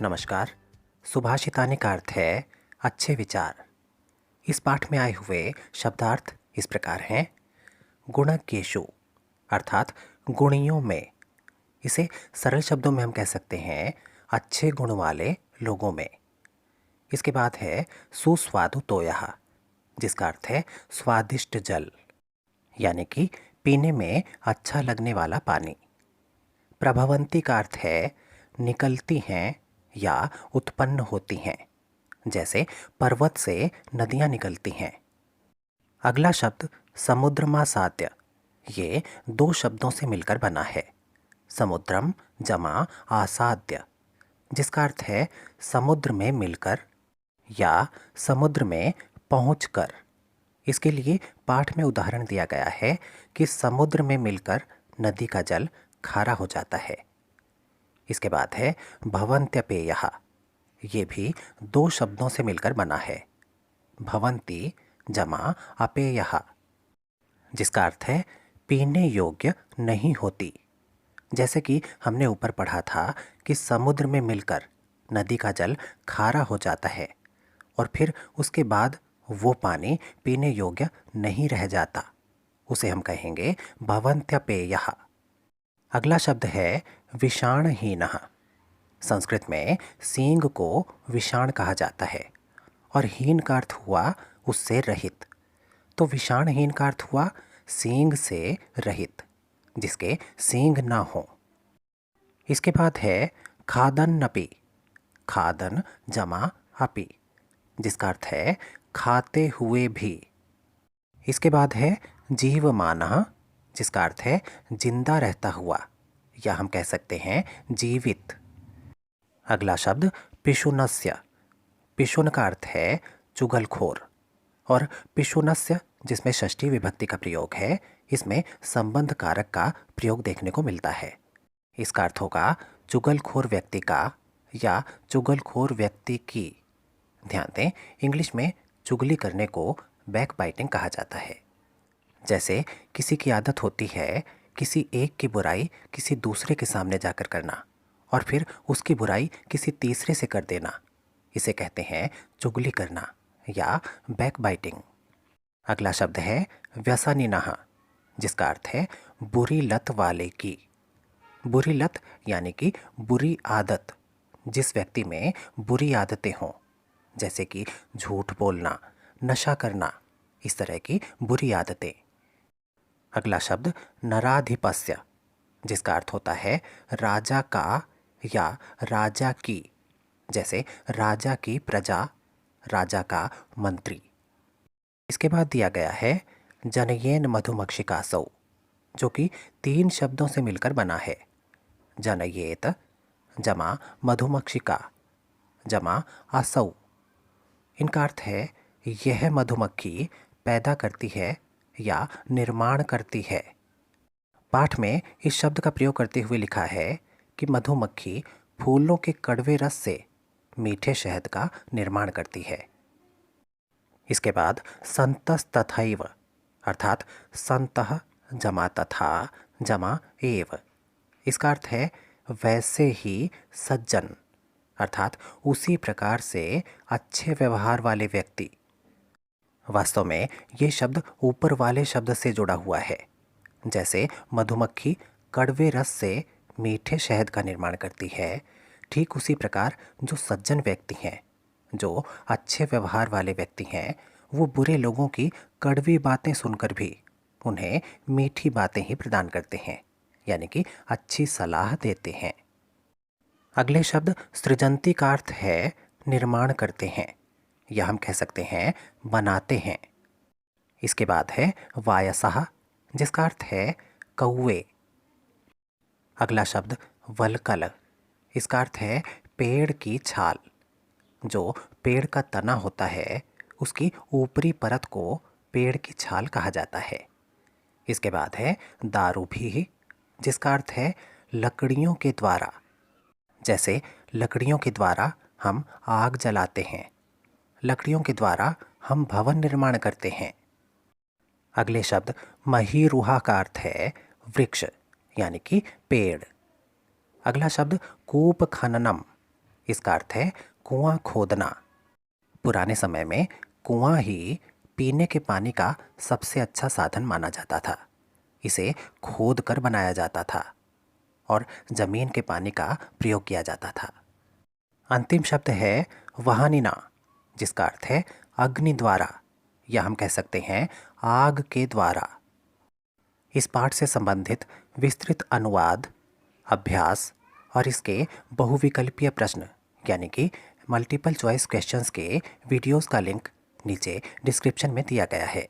नमस्कार। सुभाषितानी का अर्थ है अच्छे विचार। इस पाठ में आए हुए शब्दार्थ इस प्रकार हैं। गुणज्ञेषु अर्थात गुणियों में। इसे सरल शब्दों में हम कह सकते हैं अच्छे गुण वाले लोगों में। इसके बाद है सुस्वादु तोयः, जिसका अर्थ है स्वादिष्ट जल, यानी कि पीने में अच्छा लगने वाला पानी। प्रभवंती का अर्थ है निकलती हैं या उत्पन्न होती हैं, जैसे पर्वत से नदियां निकलती हैं। अगला शब्द समुद्रमासाद्य, ये दो शब्दों से मिलकर बना है। समुद्रम जमा आसाद्य, जिसका अर्थ है समुद्र में मिलकर या समुद्र में पहुंचकर। इसके लिए पाठ में उदाहरण दिया गया है कि समुद्र में मिलकर नदी का जल खारा हो जाता है। इसके बाद है भवन्त्यपेयः, ये भी दो शब्दों से मिलकर बना है। भवन्ति जमा अपेयः, जिसका अर्थ है पीने योग्य नहीं होती। जैसे कि हमने ऊपर पढ़ा था कि समुद्र में मिलकर नदी का जल खारा हो जाता है और फिर उसके बाद वो पानी पीने योग्य नहीं रह जाता। उसे हम कहेंगे भवन्त्यपेयः। अगला शब्द है विषाणहीनः। संस्कृत में सींग को विषाण कहा जाता है और हीन का अर्थ हुआ उससे रहित। तो विषाणहीन का अर्थ हुआ सींग से रहित, जिसके सींग ना हो। इसके बाद है खादन्नपि, खादन जमा अपि, जिसका अर्थ है खाते हुए भी। इसके बाद है जीवमानः, जिसका अर्थ है जिंदा रहता हुआ, या हम कह सकते हैं जीवित। अगला शब्द पिशुनस्य। पिशुन का अर्थ है चुगलखोर और पिशुनस्य, जिसमें षष्ठी विभक्ति का प्रयोग है, इसमें संबंध कारक का प्रयोग देखने को मिलता है। इसका अर्थ होगा चुगलखोर व्यक्ति का या चुगलखोर व्यक्ति की। ध्यान दें, इंग्लिश में चुगली करने को बैक बाइटिंग कहा जाता है। जैसे किसी की आदत होती है किसी एक की बुराई किसी दूसरे के सामने जाकर करना और फिर उसकी बुराई किसी तीसरे से कर देना। इसे कहते हैं चुगली करना या बैक बाइटिंग। अगला शब्द है व्यसनिनः, जिसका अर्थ है बुरी लत वाले की। बुरी लत यानी कि बुरी आदत, जिस व्यक्ति में बुरी आदतें हों, जैसे कि झूठ बोलना, नशा करना, इस तरह की बुरी आदतें। अगला शब्द नराधिपस्य, जिसका अर्थ होता है राजा का या राजा की, जैसे राजा की प्रजा, राजा का मंत्री। इसके बाद दिया गया है जनयेन मधुमक्षिकासौ, जो कि तीन शब्दों से मिलकर बना है। जनयेत जमा मधुमक्षिका जमा असौ। इनका अर्थ है यह मधुमक्खी पैदा करती है या निर्माण करती है। पाठ में इस शब्द का प्रयोग करते हुए लिखा है कि मधुमक्खी फूलों के कड़वे रस से मीठे शहद का निर्माण करती है। इसके बाद संतस तथैव, अर्थात संतः जमा तथा जमा एव। इसका अर्थ है वैसे ही सज्जन, अर्थात उसी प्रकार से अच्छे व्यवहार वाले व्यक्ति। वास्तव में ये शब्द ऊपर वाले शब्द से जुड़ा हुआ है। जैसे मधुमक्खी कड़वे रस से मीठे शहद का निर्माण करती है, ठीक उसी प्रकार जो सज्जन व्यक्ति हैं, जो अच्छे व्यवहार वाले व्यक्ति हैं, वो बुरे लोगों की कड़वी बातें सुनकर भी उन्हें मीठी बातें ही प्रदान करते हैं, यानी कि अच्छी सलाह देते हैं। अगले शब्द सृजंती का अर्थ है निर्माण करते हैं, या हम कह सकते हैं बनाते हैं। इसके बाद है वायसः, जिसका अर्थ है कौवे। अगला शब्द वल्कल, इसका अर्थ है पेड़ की छाल। जो पेड़ का तना होता है उसकी ऊपरी परत को पेड़ की छाल कहा जाता है। इसके बाद है दारूभिः, जिसका अर्थ है लकड़ियों के द्वारा। जैसे लकड़ियों के द्वारा हम आग जलाते हैं, लकड़ियों के द्वारा हम भवन निर्माण करते हैं। अगले शब्द महीरुहा का अर्थ है वृक्ष, यानी कि पेड़। अगला शब्द कूप खननम, इसका अर्थ है कुआं खोदना। पुराने समय में कुआं ही पीने के पानी का सबसे अच्छा साधन माना जाता था। इसे खोद कर बनाया जाता था और जमीन के पानी का प्रयोग किया जाता था। अंतिम शब्द है वहानिना, जिसका अर्थ है अग्नि द्वारा, या हम कह सकते हैं आग के द्वारा। इस पाठ से संबंधित विस्तृत अनुवाद, अभ्यास और इसके बहुविकल्पीय प्रश्न यानी कि मल्टीपल चॉइस क्वेश्चंस के वीडियोस का लिंक नीचे डिस्क्रिप्शन में दिया गया है।